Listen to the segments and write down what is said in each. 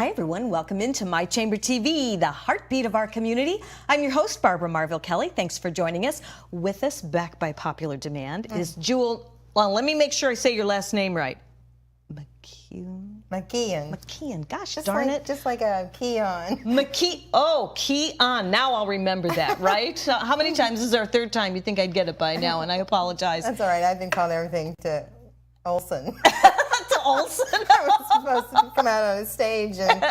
Hi, everyone. Welcome into My Chamber TV, the heartbeat of our community. I'm your host, Barbara Marville Kelly. Thanks for joining us. With us, back by popular demand, is Jewel. Well, let me make sure I say your last name right. McKeon. Gosh, Just darn like, it. Just like a key on. Key on. Now I'll remember that, right? How many times? This is our third time. You'd think I'd get it by now, and I apologize. That's all right. I've been called everything to Olson. To Olson? I was supposed to come out on a stage, and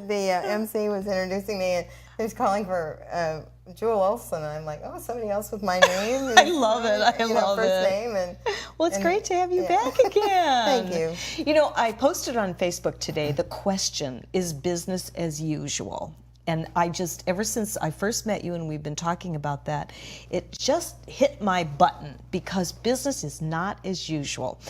the MC was introducing me, and he was calling for Jewel Olson. And I'm like, oh, somebody else with my name. I love it. I love first it. Name and, well, it's great to have you back again. Thank you. You know, I posted on Facebook today the question, is business as usual? And I just, ever since I first met you and we've been talking about that, it just hit my button because business is not as usual.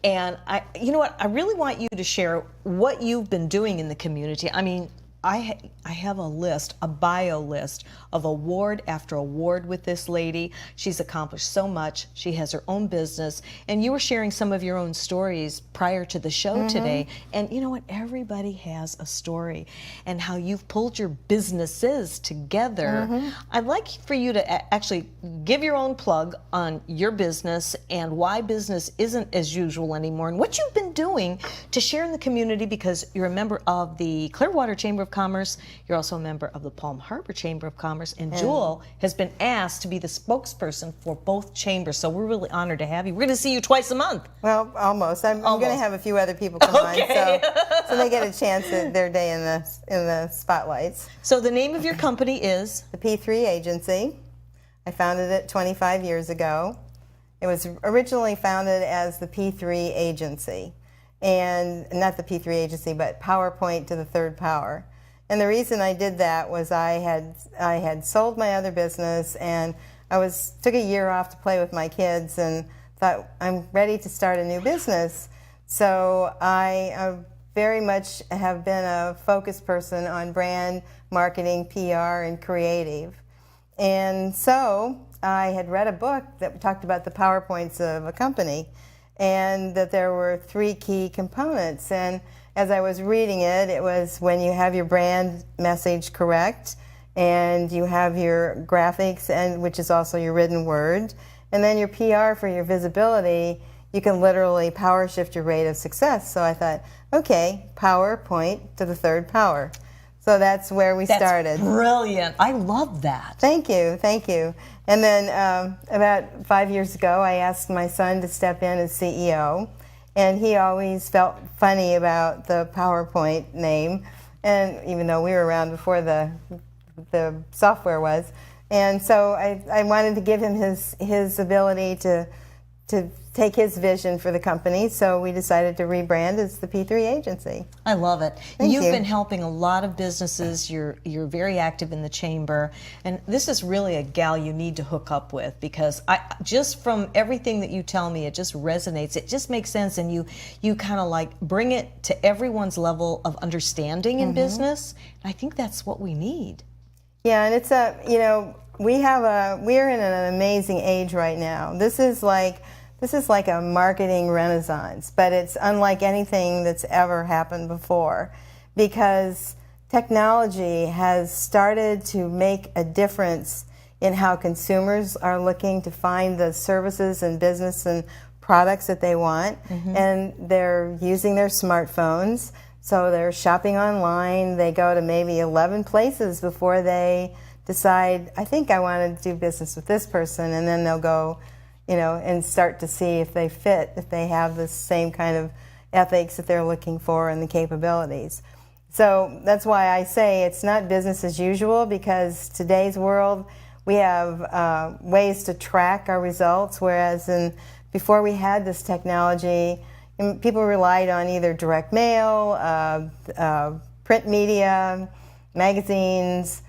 And you know what, I really want you to share what you've been doing in the community. I mean, I have a list, a bio list of award after award with this lady. She's accomplished so much. She has her own business. And you were sharing some of your own stories prior to the show today. And you know what? Everybody has a story. And how you've pulled your businesses together. I'd like for you to actually give your own plug on your business and why business isn't as usual anymore and what you've been doing to share in the community, because you're a member of the Clearwater Chamber of Commerce. You're also a member of the Palm Harbor Chamber of Commerce, and Jewel has been asked to be the spokesperson for both chambers. So we're really honored to have you. We're going to see you twice a month. Well, almost. I'm going to have a few other people come on, so they get a chance at their day in the spotlights. So the name of your company is? The P3 Agency. I founded it 25 years ago. It was originally founded as the P3 Agency, and not the P3 Agency, but PowerPoint to the third power. And the reason I did that was I had sold my other business, and I took a year off to play with my kids and thought, I'm ready to start a new business. So I very much have been a focused person on brand, marketing, PR, and creative. And so I had read a book that talked about the PowerPoints of a company, and that there were 3 key components. And as I was reading it, it was when you have your brand message correct, and you have your graphics, and which is also your written word, and then your PR for your visibility, you can literally power shift your rate of success. So I thought, okay, PowerPoint to the third power. So that's where we started. That's brilliant. I love that. Thank you, thank you. And then about 5 years ago, I asked my son to step in as CEO. And he always felt funny about the PowerPoint name, and even though we were around before the software was. And so I wanted to give him his ability to take his vision for the company, so we decided to rebrand as the P3 Agency. I love it. Thank you. You've been helping a lot of businesses. You're very active in the chamber, and this is really a gal you need to hook up with, because just from everything that you tell me, it just resonates. It just makes sense, and you kind of like bring it to everyone's level of understanding in business. And I think that's what we need. Yeah, and it's we're in an amazing age right now. This is like a marketing renaissance, but it's unlike anything that's ever happened before, because technology has started to make a difference in how consumers are looking to find the services and business and products that they want, and they're using their smartphones, so they're shopping online. They go to maybe 11 places before they decide, I think I want to do business with this person, and then they'll go and start to see if they fit, if they have the same kind of ethics that they're looking for and the capabilities. So that's why I say it's not business as usual, because today's world, we have ways to track our results, whereas before we had this technology, people relied on either direct mail, print media, magazines.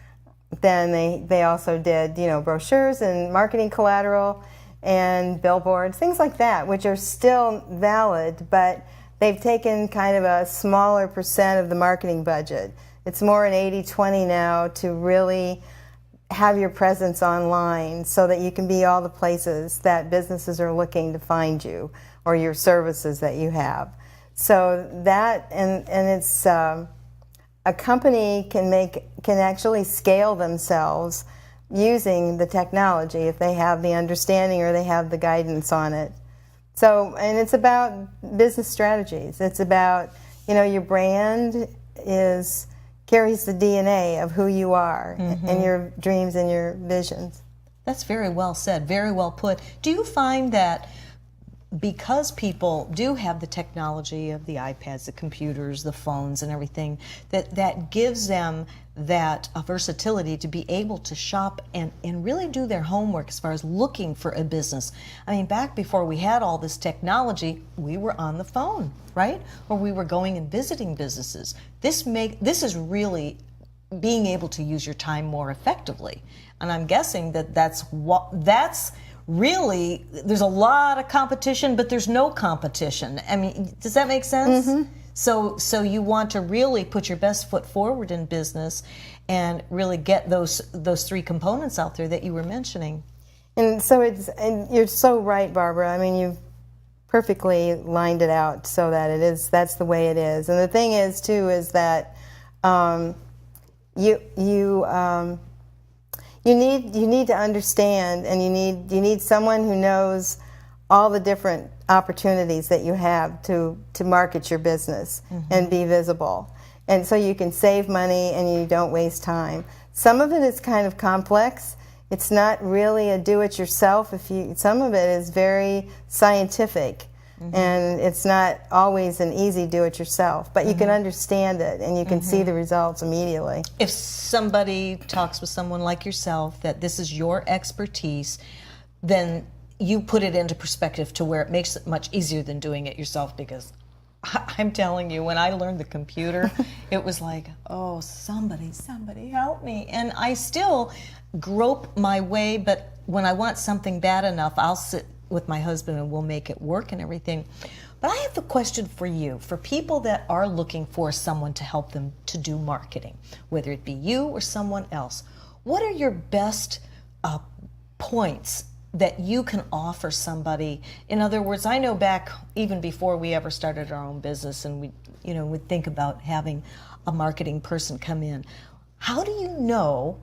Then they also did brochures and marketing collateral and billboards, things like that, which are still valid, but they've taken kind of a smaller percent of the marketing budget. It's more an 80-20 now to really have your presence online so that you can be all the places that businesses are looking to find you or your services that you have. So that, and it's a company can actually scale themselves using the technology if they have the understanding or they have the guidance on it. So, and it's about business strategies. It's about, your brand carries the DNA of who you are and your dreams and your visions. That's very well said, very well put. Do you find that because people do have the technology of the iPads, the computers, the phones, and everything, that gives them that versatility to be able to shop and really do their homework as far as looking for a business? I mean, back before we had all this technology, we were on the phone, right? Or we were going and visiting businesses. This is really being able to use your time more effectively. And I'm guessing that's really, there's a lot of competition, but there's no competition. I mean, does that make sense? So you want to really put your best foot forward in business and really get those three components out there that you were mentioning. And and you're so right, Barbara. I mean, you've perfectly lined it out so that that's the way it is. And the thing is too is that you need to understand, and you need someone who knows all the different opportunities that you have to market your business and be visible. And so you can save money and you don't waste time. Some of it is kind of complex. It's not really a do-it-yourself. Some of it is very scientific, and it's not always an easy do-it-yourself. But you can understand it, and you can see the results immediately. If somebody talks with someone like yourself that this is your expertise, then you put it into perspective to where it makes it much easier than doing it yourself, because I'm telling you, when I learned the computer, it was like, oh, somebody help me. And I still grope my way, but when I want something bad enough, I'll sit with my husband and we'll make it work and everything. But I have a question for you, for people that are looking for someone to help them to do marketing, whether it be you or someone else. What are your best points that you can offer somebody? In other words, I know back even before we ever started our own business and we'd think about having a marketing person come in. How do you know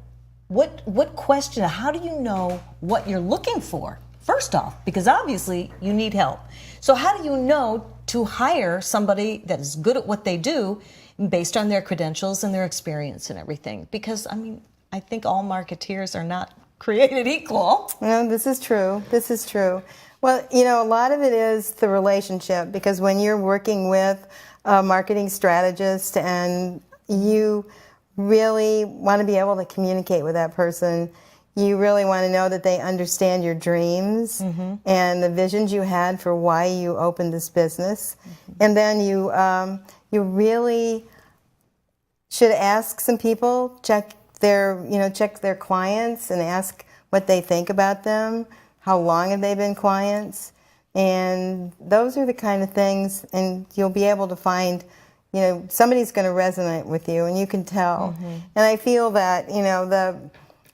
how do you know what you're looking for? First off, because obviously you need help. So how do you know to hire somebody that is good at what they do based on their credentials and their experience and everything? Because, I mean, I think all marketeers are not created equal. No, this is true. This is true. Well, a lot of it is the relationship, because when you're working with a marketing strategist and you really want to be able to communicate with that person, you really want to know that they understand your dreams and the visions you had for why you opened this business. And then you really should ask some people, check their clients and ask what they think about them, how long have they been clients, and those are the kind of things, and you'll be able to find, somebody's going to resonate with you, and you can tell. And I feel that,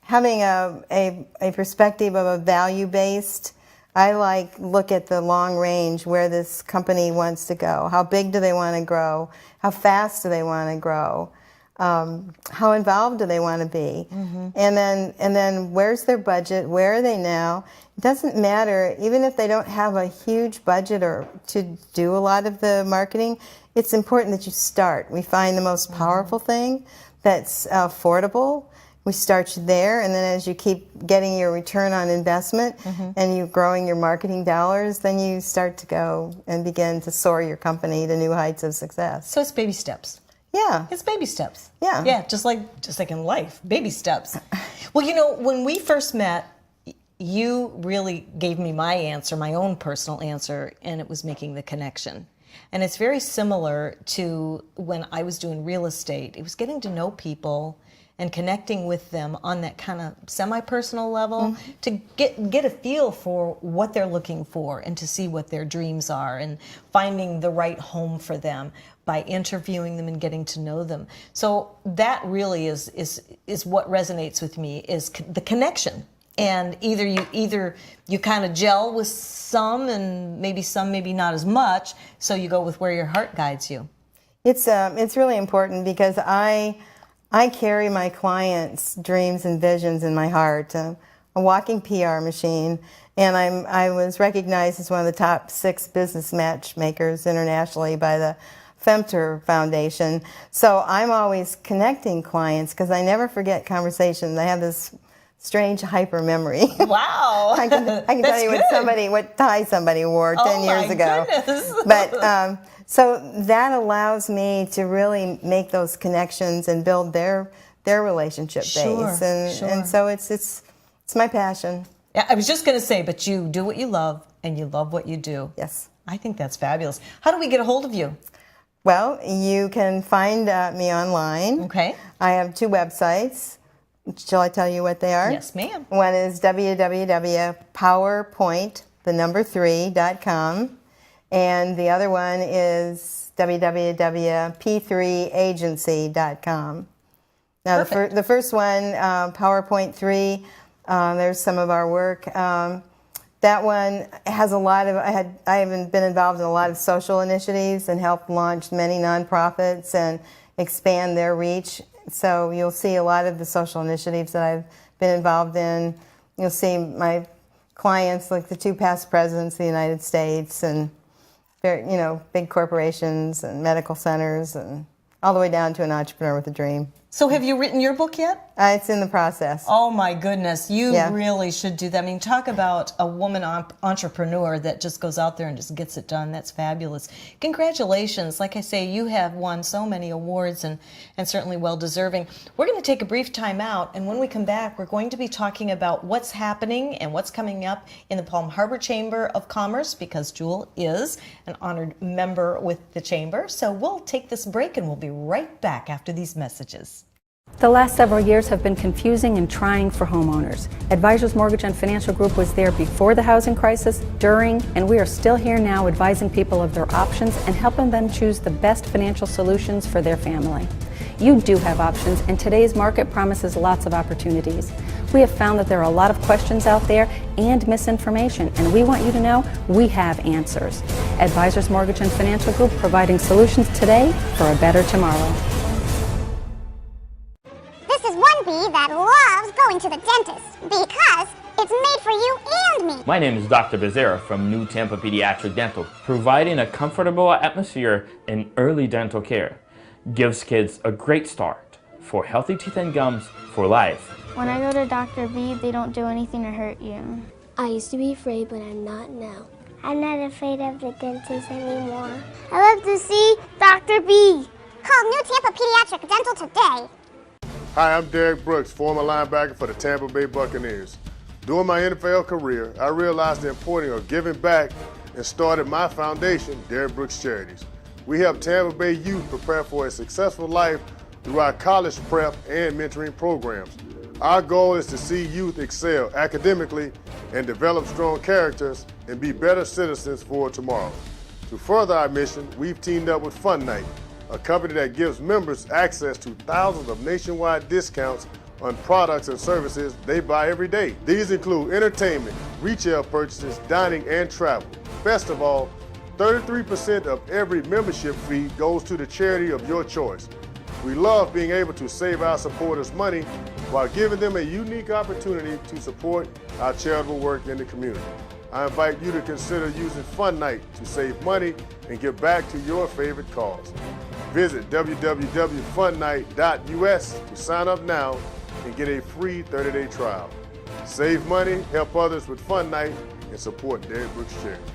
having a perspective of a value-based, I look at the long range, where this company wants to go. How big do they want to grow? How fast do they want to grow? How involved do they want to be? And then where's their budget? Where are they now? It doesn't matter, even if they don't have a huge budget or to do a lot of the marketing, it's important that you start. We find the most powerful thing that's affordable. We start you there, and then as you keep getting your return on investment and you're growing your marketing dollars, then you start to go and begin to soar your company to new heights of success. So it's baby steps. Yeah. It's baby steps. Yeah. Yeah, just like in life, baby steps. Well, when we first met, you really gave me my answer, my own personal answer, and it was making the connection. And it's very similar to when I was doing real estate. It was getting to know people and connecting with them on that kind of semi-personal level to get a feel for what they're looking for and to see what their dreams are and finding the right home for them by interviewing them and getting to know them. So that really is what resonates with me, is the connection. And either you kind of gel with some, and maybe some, maybe not as much, so you go with where your heart guides you. It's really important because I carry my clients' dreams and visions in my heart. I'm a walking PR machine, and I was recognized as one of the top 6 business matchmakers internationally by the Femter Foundation. So I'm always connecting clients because I never forget conversations. I have this strange hyper memory. Wow. I can tell you what tie somebody wore 10 years ago. Goodness. But so that allows me to really make those connections and build their relationship base. And so it's my passion. Yeah, I was just going to say, but you do what you love and you love what you do. Yes. I think that's fabulous. How do we get a hold of you? Well, you can find me online. Okay. I have 2 websites. Shall I tell you what they are? Yes, ma'am. One is www.powerpoint3.com, and the other one is www.p3agency.com. Now, the first one, PowerPoint 3, there's some of our work. That one has a lot of, I have been involved in a lot of social initiatives and helped launch many nonprofits and expand their reach. So you'll see a lot of the social initiatives that I've been involved in. You'll see my clients, like the 2 past presidents of the United States, and big corporations and medical centers, and all the way down to an entrepreneur with a dream. So have you written your book yet? It's in the process. Oh my goodness, you really should do that. I mean, talk about a woman entrepreneur that just goes out there and just gets it done. That's fabulous. Congratulations. Like I say, you have won so many awards and certainly well deserving. We're going to take a brief time out, and when we come back, we're going to be talking about what's happening and what's coming up in the Palm Harbor Chamber of Commerce, because Jewel is an honored member with the Chamber. So we'll take this break and we'll be right back after these messages. The last several years have been confusing and trying for homeowners. Advisors Mortgage and Financial Group was there before the housing crisis, during, and we are still here now advising people of their options and helping them choose the best financial solutions for their family. You do have options, and today's market promises lots of opportunities. We have found that there are a lot of questions out there and misinformation, and we want you to know we have answers. Advisors Mortgage and Financial Group, providing solutions today for a better tomorrow. This is one bee that loves going to the dentist because it's made for you and me. My name is Dr. Becerra from New Tampa Pediatric Dental, providing a comfortable atmosphere in early dental care. Gives kids a great start for healthy teeth and gums for life. When I go to Dr. B, they don't do anything to hurt you. I used to be afraid, but I'm not now. I'm not afraid of the dentist anymore. I love to see Dr. B. Call New Tampa Pediatric Dental today. Hi, I'm Derek Brooks, former linebacker for the Tampa Bay Buccaneers. During my NFL career, I realized the importance of giving back and started my foundation, Derek Brooks Charities. We help Tampa Bay youth prepare for a successful life through our college prep and mentoring programs. Our goal is to see youth excel academically and develop strong characters and be better citizens for tomorrow. To further our mission, we've teamed up with Fun Night, a company that gives members access to thousands of nationwide discounts on products and services they buy every day. These include entertainment, retail purchases, dining, and travel. Best of all, 33% of every membership fee goes to the charity of your choice. We love being able to save our supporters money while giving them a unique opportunity to support our charitable work in the community. I invite you to consider using Fun Night to save money and give back to your favorite cause. Visit www.funnight.us to sign up now and get a free 30-day trial. Save money, help others with Fun Night, and support Derek Brooks Charities.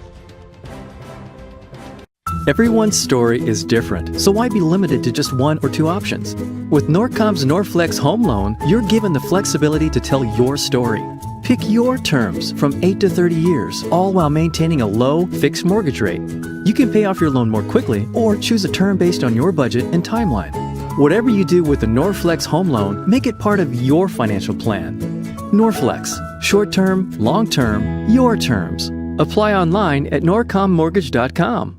Everyone's story is different, so why be limited to just 1 or 2 options? With Norcom's Norflex Home Loan, you're given the flexibility to tell your story. Pick your terms from 8 to 30 years, all while maintaining a low, fixed mortgage rate. You can pay off your loan more quickly or choose a term based on your budget and timeline. Whatever you do with the Norflex Home Loan, make it part of your financial plan. Norflex. Short-term, long-term, your terms. Apply online at norcommortgage.com.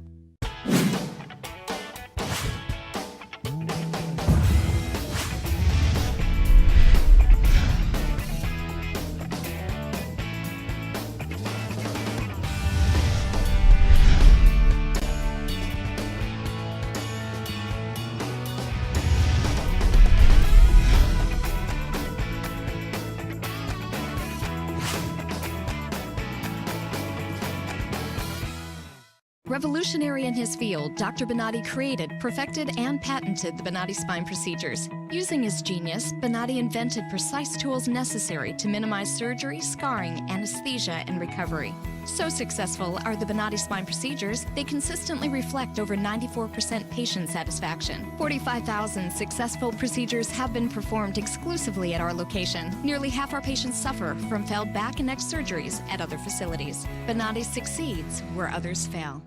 Revolutionary in his field, Dr. Bonatti created, perfected, and patented the Bonatti spine procedures. Using his genius, Bonatti invented precise tools necessary to minimize surgery, scarring, anesthesia, and recovery. So successful are the Bonatti spine procedures, they consistently reflect over 94% patient satisfaction. 45,000 successful procedures have been performed exclusively at our location. Nearly half our patients suffer from failed back and neck surgeries at other facilities. Bonatti succeeds where others fail.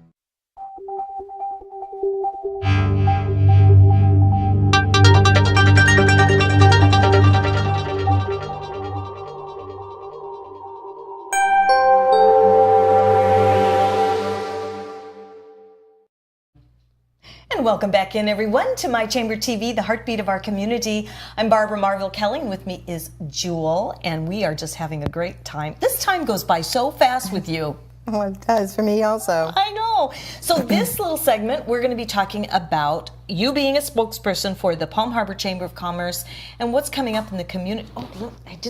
And welcome back in, everyone, to My Chamber TV, the heartbeat of our community. I'm Barbara Marville Kelling. With me is Jewel, and we are just having a great time. This time goes by so fast with you. Oh, it does for me also. I know. So this little segment, we're going to be talking about you being a spokesperson for the Palm Harbor Chamber of Commerce and what's coming up in the community. Oh, look, I have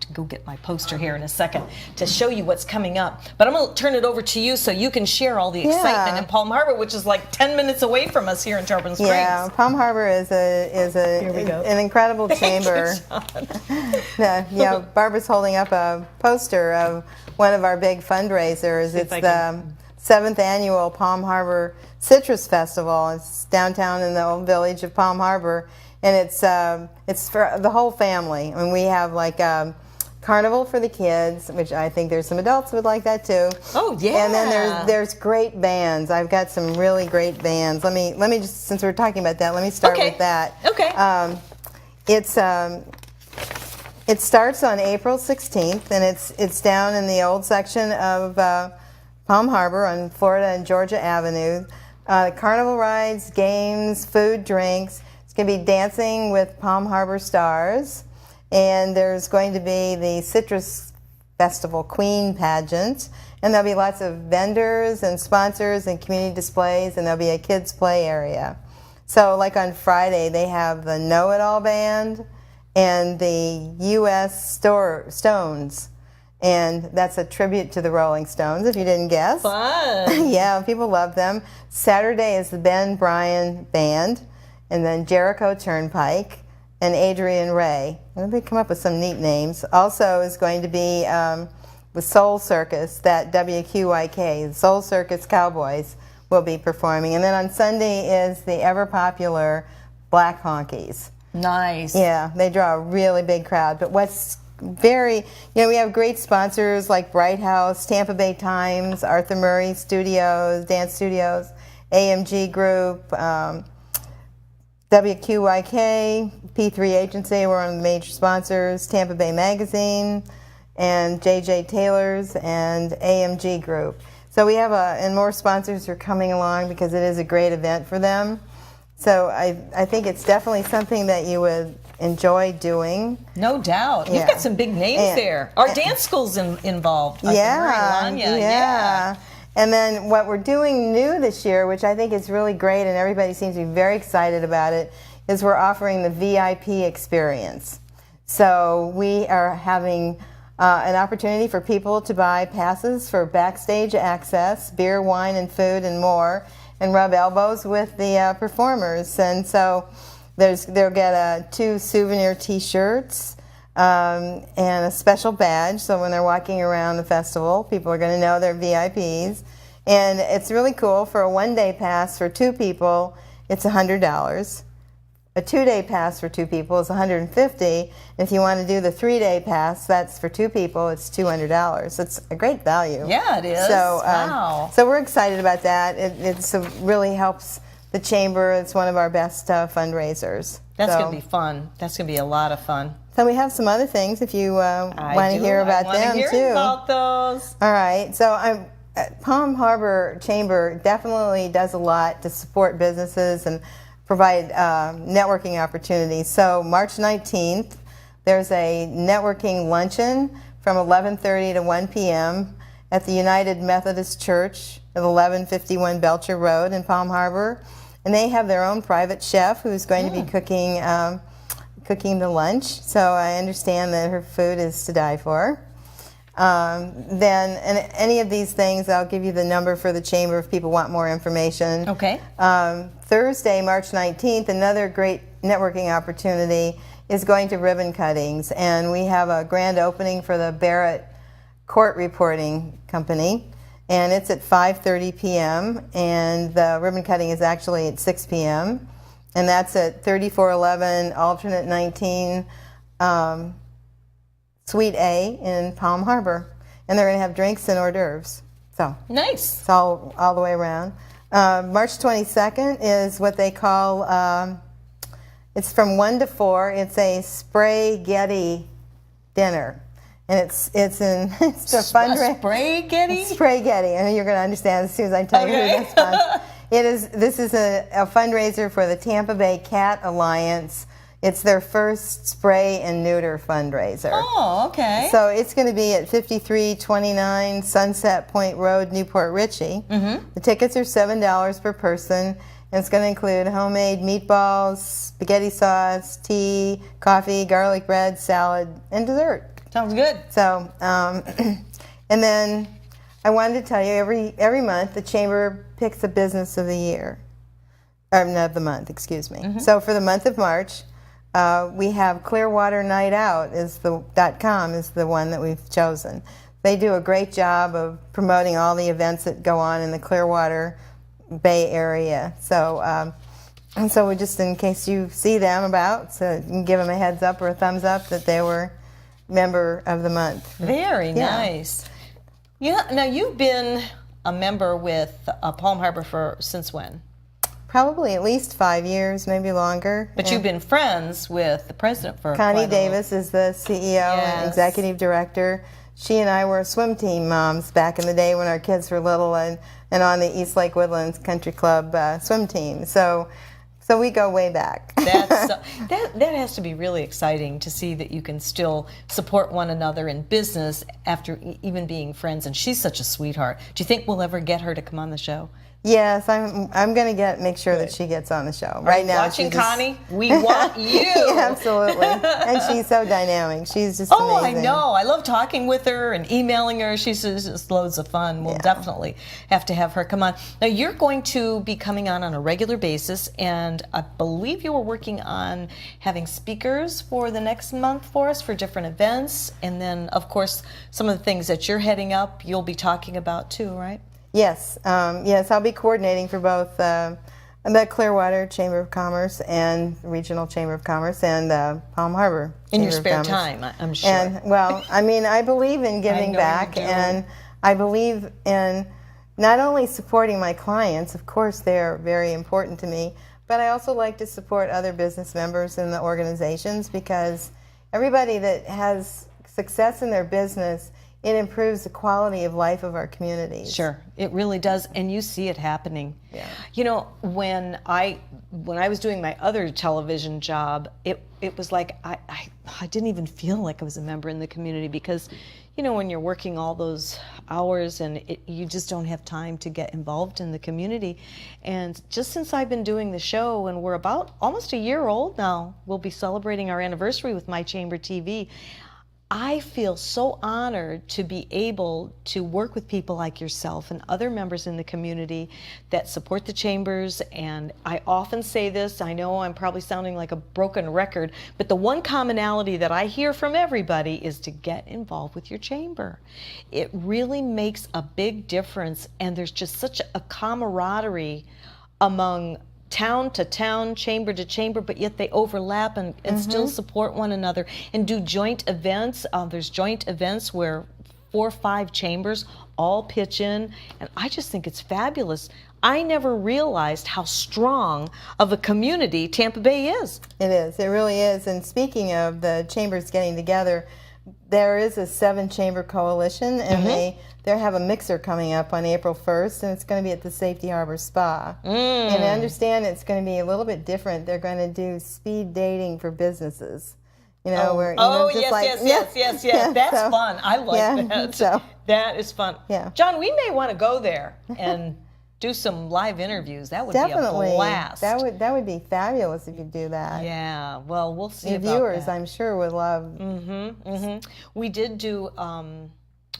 to go get my poster here in a second to show you what's coming up. But I'm going to turn it over to you so you can share all the excitement in Palm Harbor, which is like 10 minutes away from us here in Tarpon Springs. Yeah, Palm Harbor is an incredible chamber. Yeah, Barbara's holding up a poster of one of our big fundraisers. It's the 7th annual Palm Harbor Citrus Festival. It's downtown in the old village of Palm Harbor, and it's for the whole family. I mean, we have like carnival for the kids, which I think there's some adults who would like that too. Oh yeah. And then there's great bands. I've got some really great bands. Let me just, since we're talking about that, let me start with that. Okay. It starts on April 16th, and it's down in the old section of Palm Harbor on Florida and Georgia Avenue. Carnival rides, games, food, drinks. It's going to be dancing with Palm Harbor stars, and there's going to be the Citrus Festival Queen pageant, and there'll be lots of vendors and sponsors and community displays, and there'll be a kids play area. So like on Friday, they have the Know-It-All Band and the U.S. Stones, and that's a tribute to the Rolling Stones, if you didn't guess. Fun! Yeah, people love them. Saturday is the Ben Bryan Band, and then Jericho Turnpike, and Adrian Ray. And they come up with some neat names. Also is going to be the Soul Circus, that WQYK, the Soul Circus Cowboys will be performing. And then on Sunday is the ever-popular Black Honkies. Nice. Yeah, they draw a really big crowd. But what's we have great sponsors like Bright House, Tampa Bay Times, Arthur Murray Studios, Dance Studios, AMG Group, WQYK, P3 Agency, we're one of the major sponsors, Tampa Bay Magazine, and JJ Taylor's, and AMG Group. So we have and more sponsors are coming along because it is a great event for them. So I think it's definitely something that you would enjoy doing. No doubt. Yeah. You've got some big names there. Our dance school's involved. Yeah. And then what we're doing new this year, which I think is really great and everybody seems to be very excited about it, is we're offering the VIP experience. So we are having an opportunity for people to buy passes for backstage access, beer, wine, and food, and more, and rub elbows with the performers. And so they'll get 2 souvenir T-shirts and a special badge. So when they're walking around the festival, people are going to know they're VIPs. And it's really cool. For a one-day pass for 2 people, it's $100. A 2-day pass for 2 people is $150. And if you want to do the 3-day pass, that's for 2 people, it's $200. It's a great value. Yeah, it is. So, wow. So we're excited about that. It really helps the chamber. It's one of our best fundraisers. That's going to be fun. That's going to be a lot of fun. So we have some other things if you want to hear about them too. I want to hear about those. All right. So Palm Harbor Chamber definitely does a lot to support businesses and provide networking opportunities. So March 19th, there's a networking luncheon from 11:30 to 1 p.m. at the United Methodist Church at 1151 Belcher Road in Palm Harbor. And they have their own private chef who's going to be cooking the lunch. So I understand that her food is to die for. Then any of these things, I'll give you the number for the chamber if people want more information. Okay. Thursday, March 19th, another great networking opportunity is going to ribbon cuttings, and we have a grand opening for the Barrett Court Reporting Company, and it's at 5:30 p.m. and the ribbon cutting is actually at 6 p.m. and that's at 3411 Alternate 19 Suite A in Palm Harbor, and they're going to have drinks and hors d'oeuvres. So nice. It's all the way around. March 22nd is what they call. It's from 1 to 4. It's a Spray-Getty dinner, and it's a fundraiser. Spray-Getty? Spray-Getty. I know you're going to understand as soon as I tell you who this sponsor. This is a fundraiser for the Tampa Bay Cat Alliance. It's their first spray and neuter fundraiser. Oh, okay. So it's going to be at 5329 Sunset Point Road, Newport Richey. The tickets are $7 per person, and it's going to include homemade meatballs, spaghetti sauce, tea, coffee, garlic bread, salad, and dessert. Sounds good. So, and then I wanted to tell you, every month the Chamber picks a business of the year. Or not of the month, excuse me. So for the month of March, we have Clearwater Night Out .com is the one that we've chosen. They do a great job of promoting all the events that go on in the Clearwater Bay area. So, and so we just, in case you see them about, so you can give them a heads up or a thumbs up that they were member of the month. Very nice. Yeah. Now you've been a member with Palm Harbor since when? Probably at least 5 years, maybe longer. But you've been friends with the president for Connie quite a Davis is the CEO and executive director. She and I were swim team moms back in the day when our kids were little, and on the East Lake Woodlands Country Club swim team. So we go way back. That has to be really exciting to see that you can still support one another in business after even being friends. And she's such a sweetheart. Do you think we'll ever get her to come on the show? Yes, I'm going to make sure that she gets on the show. Right now, watching Connie, we want you. Absolutely, and she's so dynamic. She's just amazing. I know. I love talking with her and emailing her. She's just loads of fun. We'll definitely have to have her come on. Now you're going to be coming on a regular basis, and I believe you were working on having speakers for the next month for us for different events, and then of course some of the things that you're heading up, you'll be talking about too, right? Yes, I'll be coordinating for both the Clearwater Chamber of Commerce and Regional Chamber of Commerce and Palm Harbor in Chamber your spare of Commerce. time, I'm sure. And well, I mean, I believe in giving back, and I believe in not only supporting my clients. Of course, they're very important to me, but I also like to support other business members in the organizations, because everybody that has success in their business, it improves the quality of life of our communities. Sure, it really does, and you see it happening. Yeah. You know, when I was doing my other television job, it was like I didn't even feel like I was a member in the community, because, you know, when you're working all those hours and you just don't have time to get involved in the community. And just since I've been doing the show, and we're about almost a year old now, we'll be celebrating our anniversary with My Chamber TV. I feel so honored to be able to work with people like yourself and other members in the community that support the chambers. And I often say this, I know I'm probably sounding like a broken record, but the one commonality that I hear from everybody is to get involved with your chamber. It really makes a big difference, and there's just such a camaraderie among town to town, chamber to chamber, but yet they overlap and still support one another and do joint events. There's joint events where 4 or 5 chambers all pitch in, and I just think it's fabulous. I never realized how strong of a community Tampa Bay is. It is. It really is. And speaking of the chambers getting together, there is a 7-chamber coalition, and they have a mixer coming up on April 1st, and it's going to be at the Safety Harbor Spa. And I understand it's going to be a little bit different. They're going to do speed dating for businesses. You know, where yes. That's fun. I like that. So, that is fun. Yeah. John, we may want to go there and do some live interviews. That would be a blast. That would be fabulous if you do that. Yeah. Well, we'll see the about viewers, that. I'm sure, would love. We did do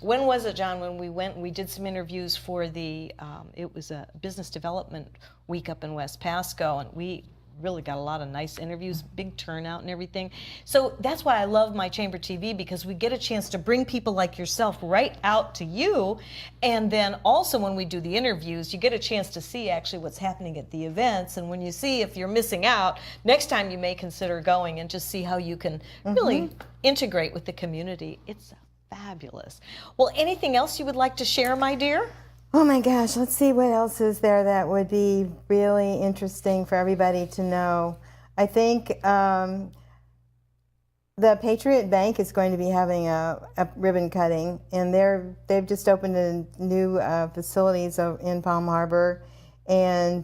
when was it, John, when we went and we did some interviews for the, it was a business development week up in West Pasco, and we really got a lot of nice interviews, big turnout and everything. So that's why I love My Chamber TV, because we get a chance to bring people like yourself right out to you. And then also when we do the interviews, you get a chance to see actually what's happening at the events. And when you see if you're missing out, next time you may consider going and just see how you can really integrate with the community. It's fabulous. Well, anything else you would like to share, my dear? Oh my gosh, let's see what else is there that would be really interesting for everybody to know. I think the Patriot Bank is going to be having a ribbon cutting, and they've just opened a new facilities in Palm Harbor, and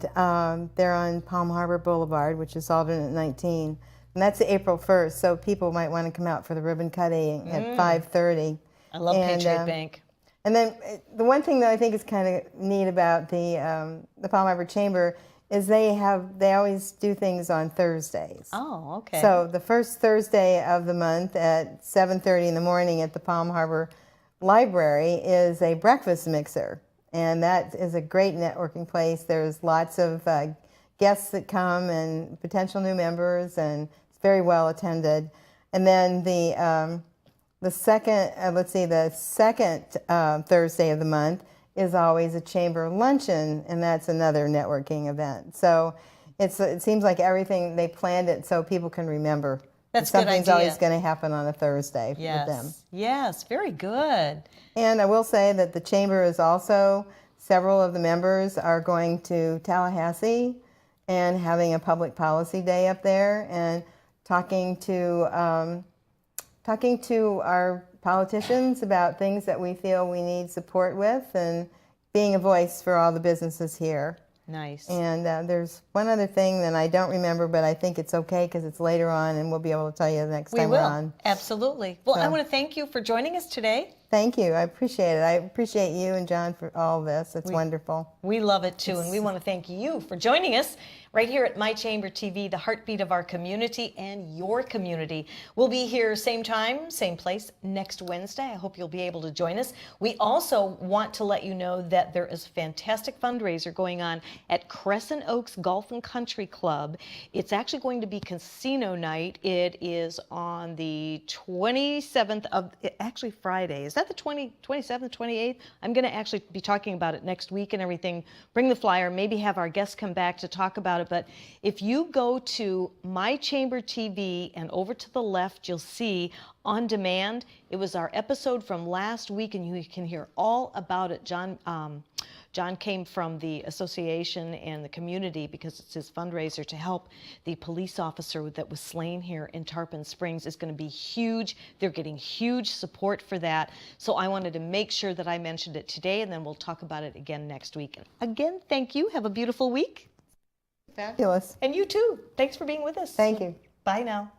they're on Palm Harbor Boulevard, which is alternate 19. And that's April 1st, so people might want to come out for the ribbon cutting at 5:30. I love Patriot Bank. And then the one thing that I think is kind of neat about the Palm Harbor Chamber is they always do things on Thursdays. Oh, okay. So the first Thursday of the month at 7:30 in the morning at the Palm Harbor Library is a breakfast mixer, and that is a great networking place. There's lots of guests that come and potential new members, and it's very well attended. And then the second Thursday of the month is always a chamber luncheon, and that's another networking event. So it seems like everything, they planned it so people can remember. That's a good idea. Something's always going to happen on a Thursday with them. Yes, very good. And I will say that the chamber is also, several of the members are going to Tallahassee and having a public policy day up there and talking to our politicians about things that we feel we need support with, and being a voice for all the businesses here. Nice. And there's one other thing that I don't remember, but I think it's okay because it's later on, and we'll be able to tell you the next time we're on. Absolutely. Well, I want to thank you for joining us today. Thank you. I appreciate it. I appreciate you and John for all this. It's wonderful. We love it too, and we want to thank you for joining us right here at My Chamber TV, the heartbeat of our community and your community. We'll be here same time, same place next Wednesday. I hope you'll be able to join us. We also want to let you know that there is a fantastic fundraiser going on at Crescent Oaks Golf and Country Club. It's actually going to be casino night. It is on the 27th of, actually Friday. Is that the 27th, 28th? I'm going to actually be talking about it next week and everything. Bring the flyer, maybe have our guests come back to talk about it. But if you go to My Chamber TV and over to the left, you'll see On Demand. It was our episode from last week, and you can hear all about it. John came from the association and the community because it's his fundraiser to help the police officer that was slain here in Tarpon Springs. Is going to be huge. They're getting huge support for that. So I wanted to make sure that I mentioned it today, and then we'll talk about it again next week. Again, thank you. Have a beautiful week. Fabulous. And you too. Thanks for being with us. Thank you. Bye now.